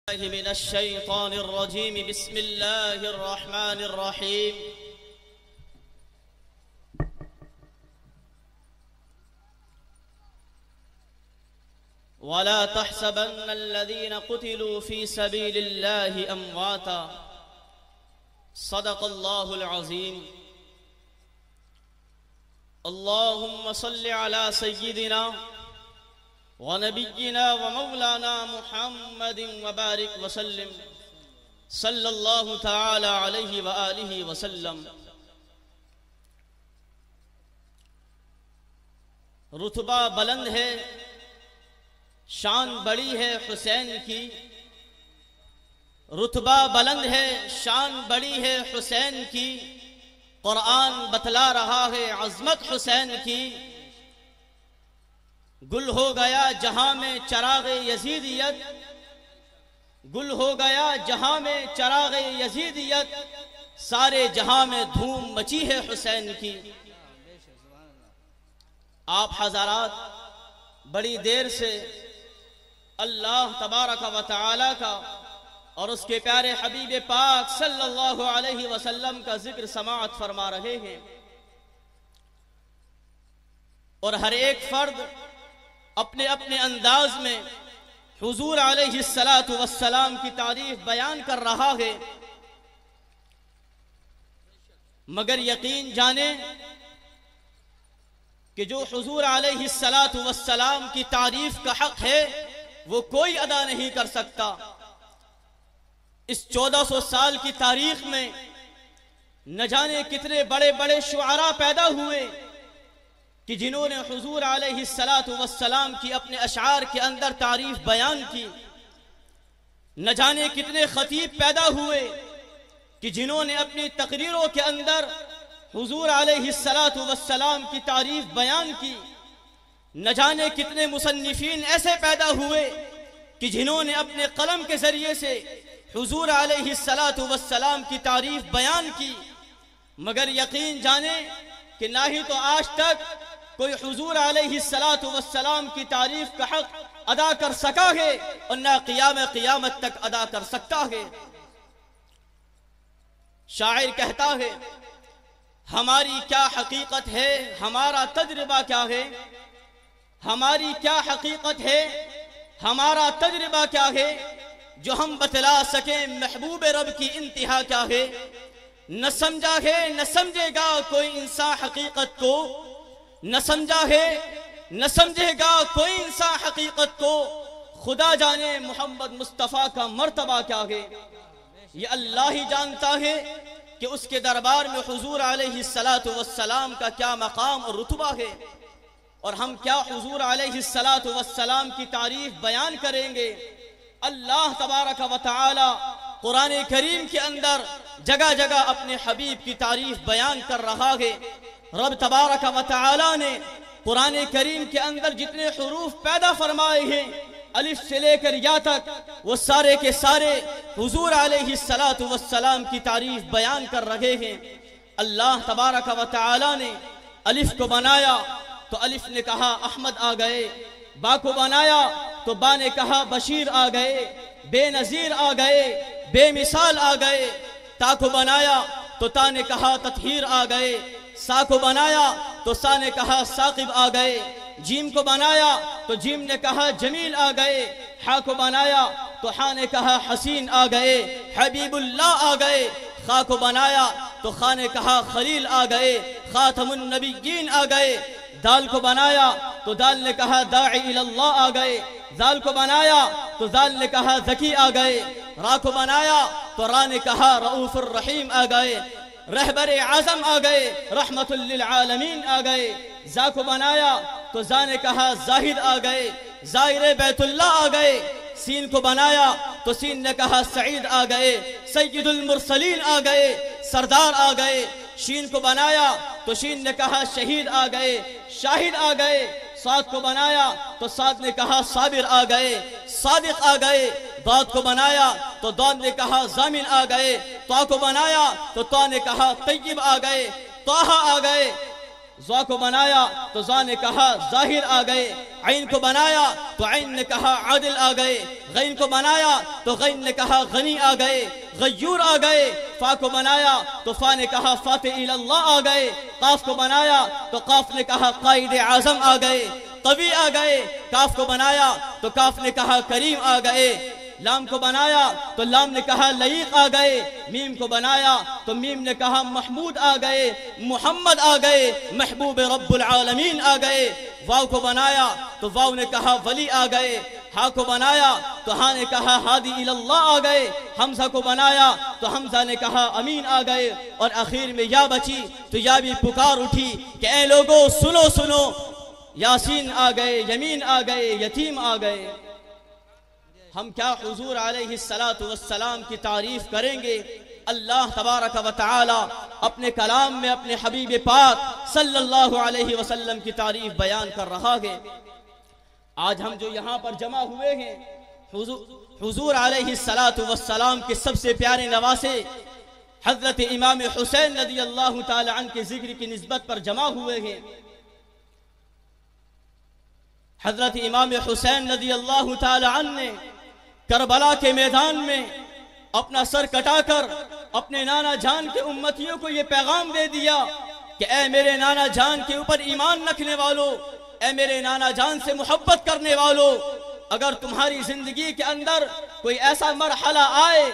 من الشيطان الرجيم بسم الله الرحمن الرحيم ولا تحسبن الذين قتلوا في سبيل الله أمواتا صدق الله العظيم اللهم صل على سيدنا ونبينا ومولانا محمد وبارك وسلم صلی اللہ تعالی علیہ وآلہ وسلم۔ رتبہ بلند ہے، شان بڑی ہے حسین کی، رتبہ بلند ہے، شان بڑی ہے حسین کی، قرآن بتلا رہا ہے عظمت حسین کی۔ گل ہو گیا جہاں میں چراغ یزیدیت، گل ہو گیا جہاں میں چراغ یزیدیت، سارے جہاں میں دھوم مچی ہے حسین کی۔ آپ حضرات بڑی دیر سے اللہ تبارک و تعالی کا اور اس کے پیارے حبیب پاک صلی اللہ علیہ وسلم کا ذکر سماعت فرما رہے ہیں، اور ہر ایک فرد اپنے اپنے انداز میں حضور علیہ السلام کی تعریف بیان کر رہا ہے، مگر یقین جانیں کہ جو حضور علیہ السلام کی تعریف کا حق ہے وہ کوئی ادا نہیں کر سکتا۔ اس 1400 سال کی تاریخ میں نہ جانے کتنے بڑے بڑے شعراء پیدا ہوئے کہ جنہوں نے حضور علیہ السلام کی اپنے اشعار کے اندر تعریف بیان کی، نہ جانے کتنے خطیب پیدا ہوئے کہ جنہوں نے اپنی تقریروں کے اندر حضور علیہ السلام کی تعریف بیان کی، نہ جانے کتنے مصنفین ایسے پیدا ہوئے کہ جنہوں نے اپنے قلم کے ذریعے سے حضور علیہ السلام کی تعریف بیان کی، مگر یقین جانیں کہ نہ ہی تو آج تک کوئی حضور علیہ السلام کی تعریف کا حق ادا کر سکا ہے اور نہ قیامت تک ادا کر سکتا ہے۔ شاعر کہتا ہے ہماری کیا حقیقت ہے، ہمارا تجربہ کیا ہے، ہماری کیا حقیقت ہے، ہمارا تجربہ کیا ہے، جو ہم بتلا سکیں محبوب رب کی انتہا کیا ہے۔ نہ سمجھا ہے نہ سمجھے گا کوئی انسان حقیقت کو، نہ سمجھا ہے نہ سمجھے گا کوئی انسان حقیقت کو، خدا جانے محمد مصطفیٰ کا مرتبہ کیا ہے۔ یہ اللہ ہی جانتا ہے کہ اس کے دربار میں حضور علیہ السلام کا کیا مقام اور رتبہ ہے، اور ہم کیا حضور علیہ السلام کی تعریف بیان کریں گے۔ اللہ تبارک و تعالی قرآن کریم کے اندر جگہ جگہ اپنے حبیب کی تعریف بیان کر رہا ہے۔ رب تبارک و تعالی نے قرآن کریم کے اندر جتنے حروف پیدا فرمائے ہیں الف سے لے کر یا تک، وہ سارے کے سارے حضور علیہ السلام کی تعریف بیان کر رہے ہیں۔ اللہ تبارک و تعالی نے الف کو بنایا تو الف نے کہا احمد آ گئے، با کو بنایا تو با نے کہا بشیر آ گئے، بے نظیر آ گئے، بے مثال آ گئے۔ تا کو بنایا تو تا نے کہا تطہیر آ گئے، سا کو بنایا تو سا نے کہا ثاقب آ گئے، جیم کو بنایا تو جیم نے کہا جمیل آ گئے، ہا کو بنایا تو ہا نے کہا حسین آ گئے، حبیب اللہ آ گئے، خا کو بنایا تو خا نے کہا خلیل آ گئے، خاتم النبیین آ گئے، دال کو بنایا تو دال نے کہا داعی اللہ آ گئے، دال کو بنایا تو دال نے کہا ذکی آ گئے، را کو بنایا تو را نے کہا رؤوف الرحیم آ گئے، رہبر اعظم آ گئے، رحمت للعالمین آ گئے، زا کو بنایا تو زا نے کہا زاہد آ گئے، زائر بیت اللہ آ گئے، سین کو بنایا تو سین نے کہا سعید آ گئے، سید المرسلین آ گئے، سردار آ گئے، شین کو بنایا تو شین نے کہا شہید آ گئے، شاہد آ گئے، صاد کو بنایا تو صاد نے کہا صابر آ گئے، صادق آ گئے، ضاد کو بنایا تو ضاد نے کہا ضامن آ گئے، طا کو بنایا تو طا نے کہا طیب آ گئے، طاہا آ گئے، ضا کو بنایا تو ضا نے کہا ظاہر آ گئے، عین کو بنایا تو عین نے کہا عادل آ گئے، غین کو بنایا تو غین نے کہا غنی آ گئے، غیور آ گئے، فا کو بنایا تو فا نے کہا فاتح اللہ آ گئے، قاف کو بنایا تو قاف نے کہا قائد اعظم آ گئے، قوی آ گئے، کاف کو بنایا تو کاف نے کہا کریم آ گئے، لام کو بنایا تو لام نے کہا لئیق آ گئے، میم کو بنایا تو میم نے کہا محمود آ گئے، محمد آ گئے، محبوب رب العالمین آ گئے، واو کو بنایا تو واو نے کہا ولی آ گئے، ہا کو بنایا تو ہا نے کہا ہادی اللہ آ گئے، حمزہ کو بنایا تو حمزہ نے کہا امین آ گئے، اور آخر میں یا بچی تو یا بھی پکار اٹھی کہ اے لوگوں سنو سنو، یاسین آ گئے، یمین آ گئے، یتیم آ گئے۔ ہم کیا حضور علیہ السلام کی تعریف کریں گے؟ اللہ تبارک و تعالی اپنے کلام میں اپنے حبیب پاک صلی اللہ علیہ وسلم کی تعریف بیان کر رہا ہے۔ آج ہم جو یہاں پر جمع ہوئے ہیں حضور علیہ السلام کے سب سے پیارے نواسے حضرت امام حسین رضی اللہ تعالی عنہ کے ذکر کی نسبت پر جمع ہوئے ہیں۔ حضرت امام حسین رضی اللہ تعالی عنہ نے کربلا کے میدان میں اپنا سر کٹا کر اپنے نانا جان کے امتیوں کو یہ پیغام دے دیا کہ اے میرے نانا جان کے اوپر ایمان رکھنے والوں، اے میرے نانا جان سے محبت کرنے والوں، اگر تمہاری زندگی کے اندر کوئی ایسا مرحلہ آئے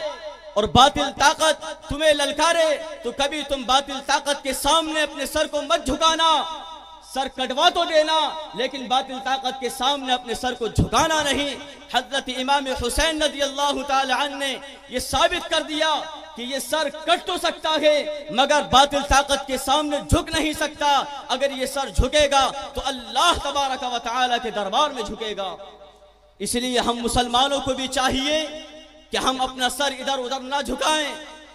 اور باطل طاقت تمہیں للکارے تو کبھی تم باطل طاقت کے سامنے اپنے سر کو مت جھکانا، سر کٹوا تو دینا لیکن باطل طاقت کے سامنے اپنے سر کو جھکانا نہیں۔ حضرت امام حسین رضی اللہ تعالی عنہ نے یہ ثابت کر دیا کہ یہ سر کٹ تو سکتا ہے مگر باطل طاقت کے سامنے جھک نہیں سکتا، اگر یہ سر جھکے گا تو اللہ تبارک و تعالی کے دربار میں جھکے گا۔ اس لیے ہم مسلمانوں کو بھی چاہیے کہ ہم اپنا سر ادھر ادھر نہ جھکائیں،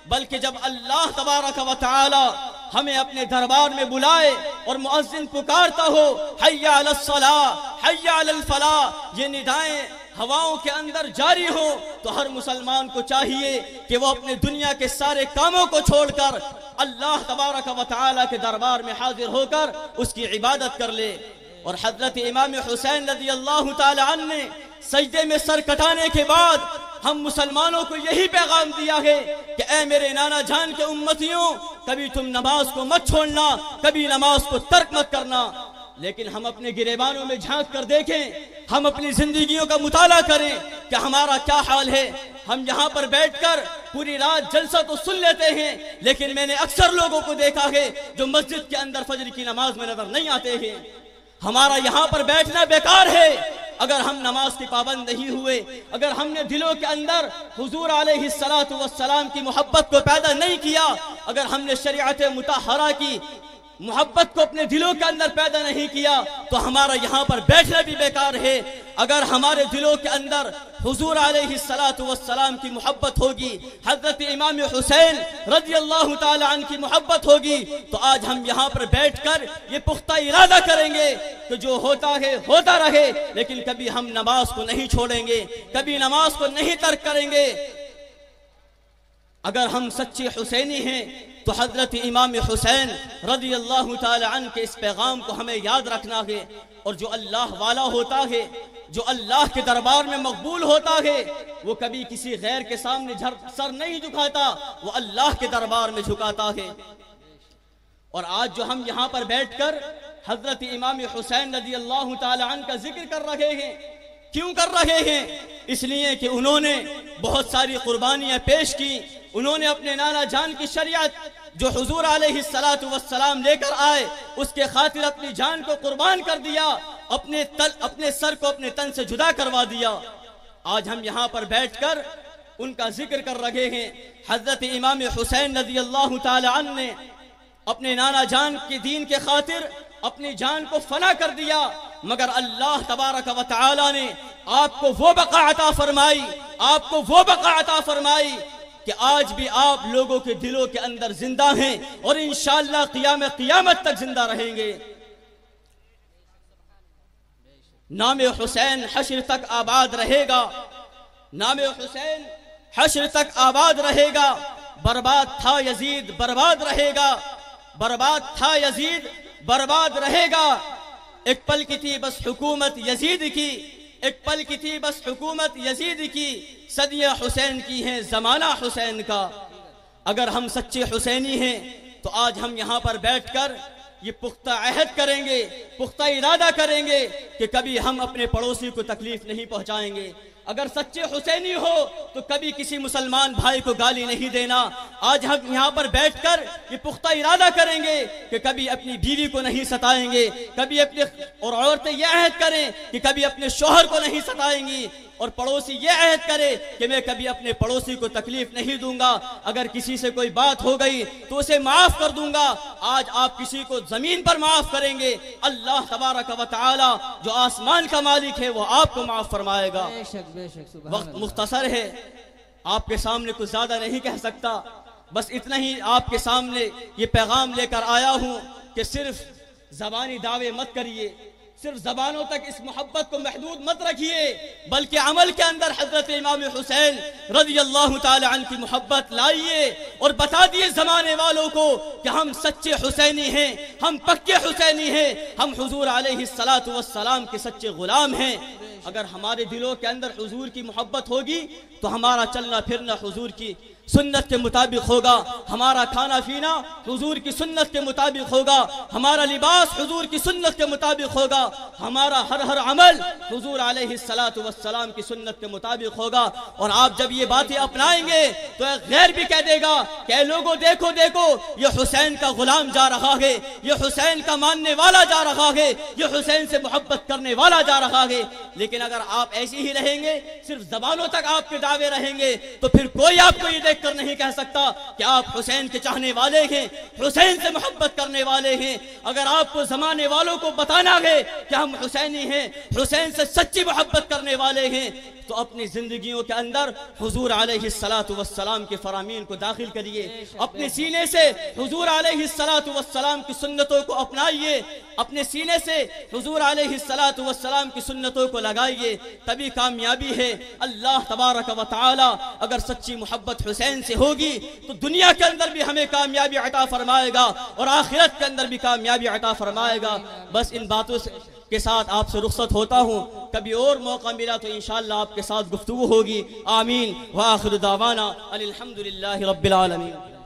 بلکہ جب اللہ تبارک و تعالی ہمیں اپنے دربار میں بلائے اور مؤذن پکارتا ہو حی علی الصلاۃ حی علی الفلاح، یہ ندائیں ہواؤں کے اندر جاری ہو تو ہر مسلمان کو چاہیے کہ وہ اپنے دنیا کے سارے کاموں کو چھوڑ کر اللہ تبارک و تعالی کے دربار میں حاضر ہو کر اس کی عبادت کر لے۔ اور حضرت امام حسین رضی اللہ تعالی عنہ نے سجدے میں سر کٹانے کے بعد ہم مسلمانوں کو یہی پیغام دیا ہے کہ اے میرے نانا جان کے امتیوں، کبھی تم نماز کو مت چھوڑنا، کبھی نماز کو ترک مت کرنا۔ لیکن ہم اپنے گریبانوں میں جھانک کر دیکھیں، ہم اپنی زندگیوں کا مطالعہ کریں کہ ہمارا کیا حال ہے۔ ہم یہاں پر بیٹھ کر پوری رات جلسہ تو سن لیتے ہیں، لیکن میں نے اکثر لوگوں کو دیکھا ہے جو مسجد کے اندر فجر کی نماز میں نظر نہیں آتے ہیں۔ ہمارا یہاں پر بیٹھنا بیکار ہے اگر ہم نماز کی پابند نہیں ہوئے، اگر ہم نے دلوں کے اندر حضور علیہ السلام کی محبت کو پیدا نہیں کیا، اگر ہم نے شریعت مطہرہ کی محبت کو اپنے دلوں کے اندر پیدا نہیں کیا تو ہمارا یہاں پر بیٹھنا بھی بیکار ہے۔ اگر ہمارے دلوں کے اندر حضور علیہ السلام کی محبت ہوگی، حضرت امام حسین رضی اللہ تعالی عنہ کی محبت ہوگی تو آج ہم یہاں پر بیٹھ کر یہ پختہ ارادہ کریں گے کہ جو ہوتا ہے ہوتا رہے، لیکن کبھی ہم نماز کو نہیں چھوڑیں گے، کبھی نماز کو نہیں ترک کریں گے۔ اگر ہم سچے حسینی ہیں تو حضرت امام حسین رضی اللہ تعالی عنہ کے اس پیغام کو ہمیں یاد رکھنا ہے، اور جو اللہ والا ہوتا ہے، جو اللہ کے دربار میں مقبول ہوتا ہے، وہ کبھی کسی غیر کے سامنے سر نہیں جھکاتا، وہ اللہ کے دربار میں جھکاتا ہے۔ اور آج جو ہم یہاں پر بیٹھ کر حضرت امام حسین رضی اللہ تعالی عنہ کا ذکر کر رہے ہیں، کیوں کر رہے ہیں؟ اس لیے کہ انہوں نے بہت ساری قربانیاں پیش کی، انہوں نے اپنے نانا جان کی شریعت جو حضور علیہ السلام لے کر آئے اس کے خاطر اپنی جان کو قربان کر دیا، اپنے سر کو اپنے تن سے جدا کروا دیا۔ آج ہم یہاں پر بیٹھ کر ان کا ذکر کر رہے ہیں۔ حضرت امام حسین رضی اللہ تعالی عنہ نے اپنے نانا جان کے دین کے خاطر اپنی جان کو فنا کر دیا، مگر اللہ تبارک و تعالی نے آپ کو وہ بقا عطا فرمائی، آپ کو وہ بقا عطا فرمائی کہ آج بھی آپ لوگوں کے دلوں کے اندر زندہ ہیں اور انشاءاللہ قیامت تک زندہ رہیں گے۔ نام حسین حشر تک آباد رہے گا، نام حسین حشر تک آباد رہے گا۔ برباد تھا یزید برباد رہے گا، برباد تھا یزید برباد رہے گا۔ ایک پل کی تھی بس حکومت یزید کی، ایک پل کی تھی بس حکومت یزید کی، صدیاں حسین کی ہیں زمانہ حسین کا۔ اگر ہم سچے حسینی ہیں تو آج ہم یہاں پر بیٹھ کر یہ پختہ عہد کریں گے، پختہ ارادہ کریں گے کہ کبھی ہم اپنے پڑوسی کو تکلیف نہیں پہنچائیں گے۔ اگر سچے حسینی ہو تو کبھی کسی مسلمان بھائی کو گالی نہیں دینا۔ آج ہم یہاں پر بیٹھ کر یہ پختہ ارادہ کریں گے کہ کبھی اپنی بیوی کو نہیں ستائیں گے، کبھی اپنے اور عورتیں یہ عہد کریں کہ کبھی اپنے شوہر کو نہیں ستائیں گی، اور پڑوسی یہ عہد کرے کہ میں کبھی اپنے پڑوسی کو تکلیف نہیں دوں گا، اگر کسی سے کوئی بات ہو گئی تو اسے معاف کر دوں گا۔ آج آپ کسی کو زمین پر معاف کریں گے، اللہ تبارک و تعالی جو آسمان کا مالک ہے وہ آپ کو معاف فرمائے گا۔ وقت مختصر ہے، آپ کے سامنے کچھ زیادہ نہیں کہہ سکتا، بس اتنا ہی آپ کے سامنے یہ پیغام لے کر آیا ہوں کہ صرف زبانی دعوے مت کریے، صرف زبانوں تک اس محبت کو محدود مت رکھیے، بلکہ عمل کے اندر حضرت امام حسین رضی اللہ تعالی عنہ کی محبت لائیے اور بتا دیے زمانے والوں کو کہ ہم سچے حسینی ہیں، ہم پکے حسینی ہیں، ہم حضور علیہ السلام کے سچے غلام ہیں۔ اگر ہمارے دلوں کے اندر حضور کی محبت ہوگی تو ہمارا چلنا پھرنا حضور کی سنت کے مطابق ہوگا، ہمارا کھانا پینا حضور کی سنت کے مطابق ہوگا، ہمارا لباس حضور کی سنت کے مطابق ہوگا، ہمارا ہر عمل حضور علیہ السلام کی سنت کے مطابق ہوگا۔ اور آپ جب یہ باتیں اپنائیں گے تو ایک غیر بھی کہہ دے گا کہ اے لوگوں دیکھو دیکھو یہ حسین کا غلام جا رہا ہے، یہ حسین کا ماننے والا جا رہا ہے، یہ حسین سے محبت کرنے والا جا رہا ہے۔ لیکن اگر آپ ایسے ہی رہیں گے، صرف زبانوں تک آپ کے دعوے رہیں گے، تو پھر کوئی آپ کو یہ دیکھ کر نہیں کہہ سکتا کہ آپ حسین کے چاہنے والے ہیں، حسین سے محبت کرنے والے ہیں۔ اگر آپ کو زمانے والوں کو بتانا ہے کہ ہم حسینی ہیں، حسین سے سچی محبت کرنے والے ہیں، تو اپنی زندگیوں کے اندر حضور علیہ السلام کے فرامین کو داخل کریے، اپنے سینے سے حضور علیہ السلام کی سنتوں کو اپنائیے، اپنے سینے سے حضور علیہ السلام کی سنتوں کو لگائیے، تبھی کامیابی ہے۔ اللہ تبارک و تعالی اگر سچی محبت حسین سے ہوگی تو دنیا کے اندر بھی ہمیں کامیابی عطا فرمائے گا اور آخرت کے اندر بھی کامیابی عطا فرمائے گا۔ بس ان باتوں کے ساتھ آپ سے رخصت ہوتا ہوں، کبھی اور موقع ملا تو انشاءاللہ آپ کے ساتھ گفتگو ہوگی۔ آمین وآخر دعوانا الحمدللہ رب العالمین۔